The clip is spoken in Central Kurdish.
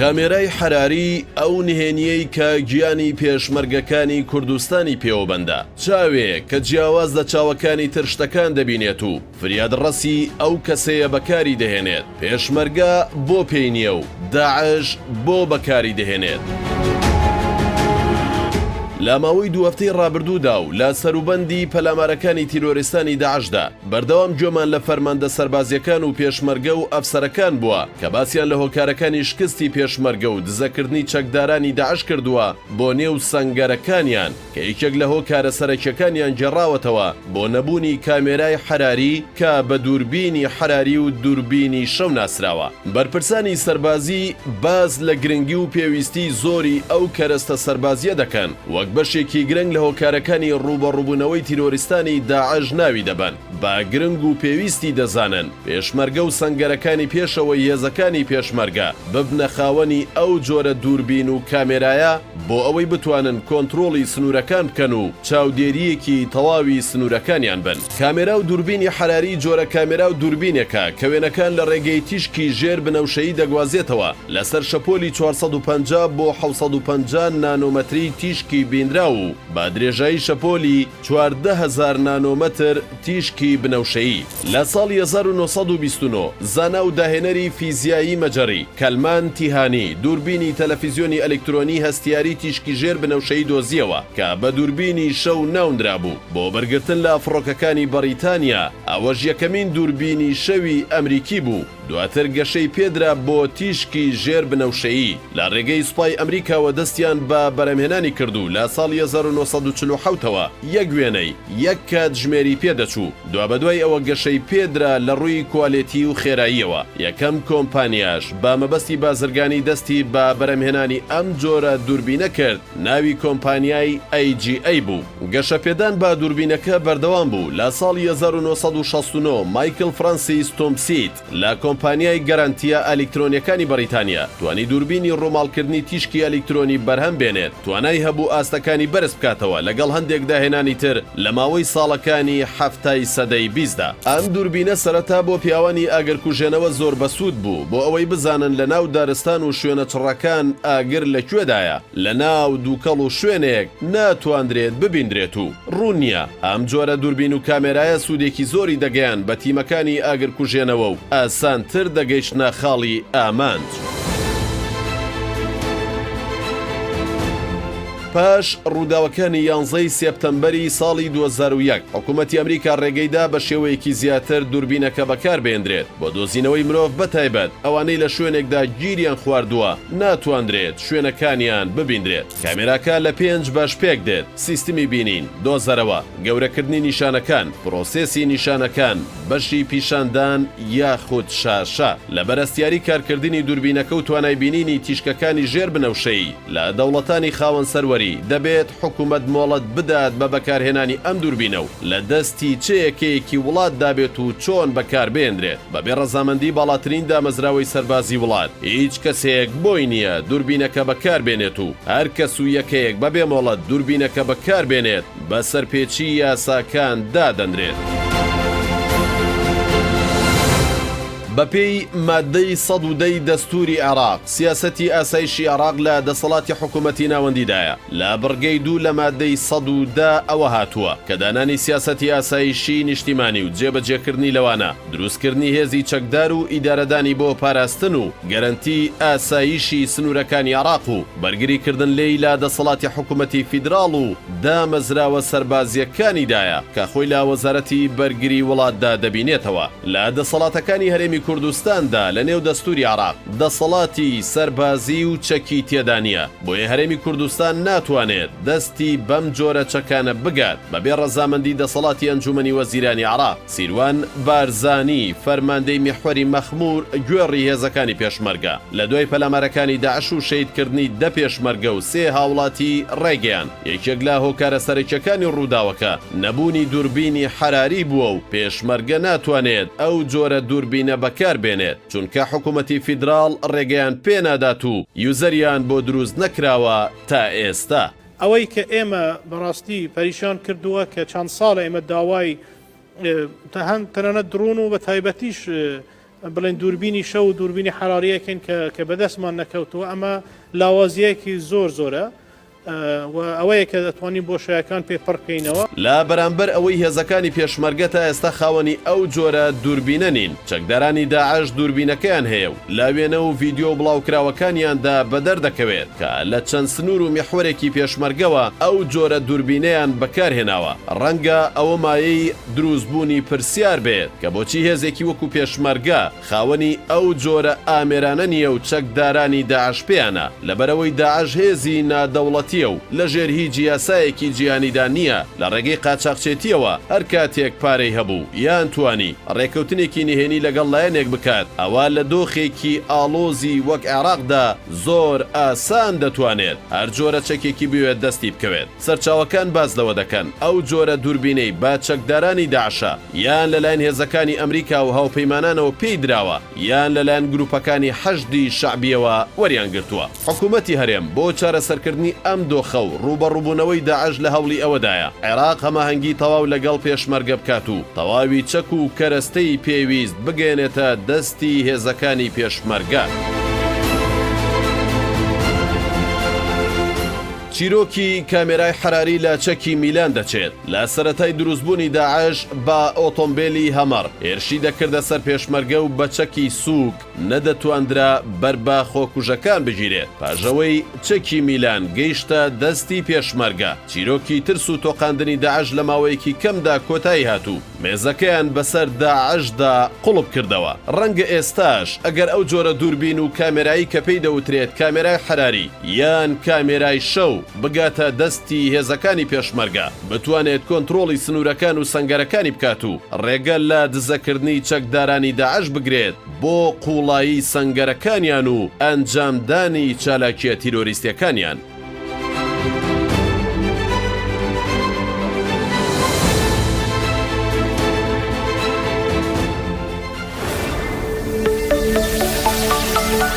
کامێرای حەراری ئەو نهێنیەی کە گیانی پێشمەرگەکانی کوردستانی پێوەبەندە، چاوێ کە جیاواز لە چاوەکانی تر شتەکان دەبینێت و فریادڕەسی ئەو کەسەیە بەکاری دەهێنێت. پێشمەرگە بۆ پێی نییە و داعش بۆ بەکاری دەهێنێت. لە ماوەی دوو هەفتەی ڕابردوودا و لە سەروبەندی پەلامارەکانی تیرۆریستانی داعشدا بەردەوام گوێمان لە فەرماندە سەربازیەکان و پێشمەرگە و ئەفسەرەکان بووە کە باسییان لە هۆکارەکانی شکستی پێشمەرگە و دزەکردنی چەکدارانی داعش کردووە بۆ نێو سەنگەرەکانیان کە یەکێک لە هۆکارە سەرەکیەکانیان گێڕاوەتەوە بۆ نەبوونی کامێرای حەراری کە بە دووربینی حەراری و دووربینی شەو ناسراوە. بەرپرسانی سەربازی باز لە گرنگی و پێویستی زۆری ئەو کەرەستە سەربازیە دەکەن وەک بەشێکی گرنگ لە هۆکارەکانی ڕوبەڕووبوونەوەی تیرۆریستانی داعش ناوی دەبن. با گرنگ و پێویستی دەزانن پێشمەرگە و سەنگەرەکانی پێشەوەی هێزەکانی پێشمەرگە ببنە خاوەنی ئەو جۆرە دووربین و کامێرایە بۆ ئەوەی بتوانن کۆنتڕۆڵی سنوورەکان بکەن و چاودێریەکی تەواوی سنوورەکانیان بن. کامێرا و دووربینی حەراری جۆرە کامێرا و دووربینێکە کە وێنەکان لە ڕێگەی تیشکی ژێر بنەوشەیی دەگوازێتەوە لەسەر شەپۆلی 450 بۆ 750 نانۆمەتری تیشکی بینرا و با درێژایی شەپۆلی 14,000 نانۆمەتر تیشکی بنەوشەیی. لە ساڵی 1929 زانا و داهێنەری فیزیایی مەجەڕی کەلمان تیهانی دووربینی تەلەڤیزیۆنی ئەلکترۆنی هەستیاری تیشکی ژێر بنەوشەیی دۆزیەوە کە بە دووربینی شەو ناوندرا بوو بۆ بەرگرتن لە فڕۆکەکانی بەریتانیا. ئەوەش یەکەمین دووربینی شەوی ئەمریکی بوو. دواتر گەشەی پێدرا بۆ تیشکی ژێر بنەوشەیی لە ڕێگەی سوپای ئەمریکاوە دەستیان بە بەرەمهێنانی کردو لە ساڵی 1940ەوە یەک وێنەی یەک کات ژمێری پێدەچوو. دوا بەدوای ئەوە گەشەی پێدرا لە ڕووی کوالێتی و خێراییەوە. یەکەم کۆمپانیاش با مەبەستی بازرگانی دەستی بە بەرەمهێنانی ئەم جۆرە دووربینە کرد. ناوی کۆمپانیای AGA بوو. گەشە پێدان با دووربینەکە بەردەوام بوو. لە ساڵی 1969 مایکل فرانسیس تۆمسیت لە کۆمپانیای گەرانتیە ئەلکترۆنیەکانی بەریتانیا توانی دووربینی ڕۆماڵکردنی تیشکی ئەلکترۆنی بەرهەم بێنێت. توانای هەبوو ئاستەکانی بەرز بکاتەوە لەگەڵ هەندێک داهێنانی تر لە ماوەی ساڵەکانی هەفتەی سەدەی 20دا. ئەم دووربینە سەرەتا بۆ پیاوانی ئاگرکوژێنەوە زۆر بەسوود بوو بۆ ئەوەی بزانن لە ناو دارستان و شوێنە چڕەکان ئاگر لەکوێدایە. لە ناو دووکەڵ و شوێنێک ناتواندرێت ببیندرێت و ڕوونیە. ئەم جۆرە دووربین و کامێرایە سوودێکی زۆری دەگەیان بە تیمەکانی ئاگرکوژێنەوە و ئاسانتر دەگەیشتنە خاڵی ئامانج. پاش ڕووداوەکانی 11 سێپتەمبەری ساڵی 2001 حکوومەتی ئەمریکا ڕێگەیدا بە شێوەیەکی زیاتر دووربینەکە بەکار بێنرێت بۆ دۆزینەوەی مرۆڤ بەتایبەت ئەوانەی لە شوێنێکدا گیریان خواردووە ناتواندرێت شوێنەکانیان ببیندرێت. کامێراکە لە 5 باش پێک دێت، سیستمی بینین، دۆزەرەوە، گەورەکردنی نیشانەکان، پرۆسێسی نیشانەکان، بەشی پیشاندان یاخود شاشە. لە بەرەستیاری کارکردنی دووربینەکە و توانای بینینی تیشکەکانی ژێر بنەوشەیی لە دەوڵەتانی خاوەن سەروەری دەبێت حکوومەت مۆڵەت بدات بە بەکارهێنانی ئەم دووربینە و لە دەستی چەیەکەیەکی وڵات دابێت و چۆن بەکاربێنرێت بەبێ ڕەزامەندی باڵاترین دامەزراوەی سەربازی وڵات. هیچ کەسێک بۆی نییە دووربینەکە بەکاربێنێت و هەر کەس و یەکەیەک بەبێ مۆڵەت دووربینەکە بەکاربێنێت بە سەرپێچی یاساکان دادەنرێت. بەپێی مادەی 110 دەستوری عێراق سیاسەتی ئاسایشی عێراق لە دەسەڵاتی حکوومەتی ناوەندیدایە. لە بڕگەی 2 لە مادەی 110 ئەوە هاتووە کە دانانی سیاسەتی ئاسایشی نیشتیمانی و جێبەجێکردنی لەوانە دروستکردنی هێزی چەکدار و ئیدارەدانی بۆ پاراستن و گەرانتی ئاسایشی سنوورەکانی عێراق و بەرگریکردن لێی لە دەسەڵاتی حکوومەتی فیدراڵ و دامەزراوە سەربازیەکانیدایە کە خۆی لە وەزارەتی بەرگری وڵاتدا دەبینێتەوە. لە دەسەڵاتەکانی هەرێمی کوردستاندا لە نێو دەستوری عێراق دەسەڵاتی سەربازی و چەکی تێدا نییە. بۆیە هەرێمی کوردستان ناتوانێت دەستی بەم جۆرە چەکانە بگات بەبێ ڕەزامەندی دەسەڵاتی ئەنجومەنی وەزیرانی عێراق. سیروان بارزانی فەرماندەی میحوەری مەخموور گوێڕی هێزەکانی پێشمەرگە لە دوای پەلامارەکانی داعش و شەیدکردنی 10 پێشمەرگە و 3 هاوڵاتی ڕێگەیان. یەکێک لە هۆکارە سەرەکیەکانی ڕووداوەکە نەبوونی دووربینی حەراری بووە و پێشمەرگە ناتوانێت ئەو جۆرە دووربینە بەکار بێنێت چونکە حکوومەتی فیدراڵ ڕێگەیان پێنادات و یوزەریان بۆ دروست نەکراوە تا ئێستا. ئەوەی کە ئێمە بەڕاستی پەریشان کردووە کە چەند ساڵە ئێمە داوای تەنانەت درۆن و بە تایبەتیش بڵێن دووربینی شەو و دووربینی حراریەکەن کە بەدەستمان نەکەوتووە ئەمە لاوازیەکی زۆرە و ئەوەیە کە دەتوانین بۆشایەکان پێپڕ بکەینەوە. لا بەرامبەر ئەوەی هێزەکانی پێشمەرگە تا ئێستا خاوەنی ئەو جۆرە دووربینە نین، چەکدارانی داعش دووربینەکەیان هەیە و لاوێنە و ڤیدیۆ بڵاوکراوەکانیاندا بەدەردەکەوێت کە لە چەند سنوور و میحوەرێکی پێشمەرگەوە ئەو جۆرە دووربینەیان بەکارهێناوە. ڕەنگە ئەوە مایەی دروستبوونی پرسیار بێت کە بۆچی هێزێکی وەکو پێشمەرگە خاوەنی ئەو جۆرە ئامێرانە نییە و چەکدارانی داعش پێیانە، لەبەرەوەی داعش هێزی نادەوڵەتی و لە ژێر هیچ یاسایەکی جیهانیدا نییە لە ڕێگەی قاچاقچێتیەوە هەر کاتێک پارەی هەبوو یان توانی ڕێکەوتنێکی نهێنی لەگەڵ لایەنێک بکات، ئەوە لە دۆخێکی ئاڵۆزی وەک عێراقدا زۆر ئاسان دەتوانێت هەر جۆرە چەکێکی بوێت دەستی بکەوێت. سەرچاوەکان باز لەوە دەکەن ئەو جۆرە دووربینەی با چەکدارانی داعشە یان لەلایەن هێزەکانی ئەمریکا و هاوپەیمانانەوە پێی دراوە یان لەلایەن گروپەکانی حەشدی شەعبیەوە وەریان گرتووە. حکوومەتی هەرێم بۆ چارەسەرکردنی ئەم دۆخە و ڕوبەڕووبوونەوەی داعش لە هەوڵی ئەوەدایە عێراق هەماهەنگی تەواو لەگەڵ پێشمەرگە بکات و تەواوی چەک و کەرەستەی پێویست بگەێنێتە دەستی هێزەکانی پێشمەرگە. چیرۆکی کامێرای حراری لە چەکی میلان دەچێت. لە سەرەتای دروستبوونی داعش بە ئۆتۆمبیلی هەمەڕ هێرشی دەکردە سەر پێشمەرگە و بە چەکی سووک نەدەتواندرا بەربە خۆکوژەکان بگیرێت. پاژەوەی چەکی میلان گەیشتە دەستی پێشمەرگە. چیرۆکی ترس و تۆقاندنی داعش لە ماوەیەکی کەمدا کۆتایی هاتوو. مێزەکەیان بەسەر داعشدا قوڵب کردەوە. ڕەنگە ئێستاش ئەگەر ئەو جۆرە دووربین و کامێرایی کە پێی دەوترێت کامێرای حراری یان کامێرای شەو بگاتە دەستی هێزەکانی پێشمەرگە بتوانێت کۆنتڕۆڵی سنوورەکان و سەنگەرەکانی بکات و ڕێگە لە دزەکردنی چەکدارانی داعش بگرێت بۆ قوڵایی سەنگەرەکانیان و ئەنجامدانی چالاکیە تیرۆریستیەکانیان.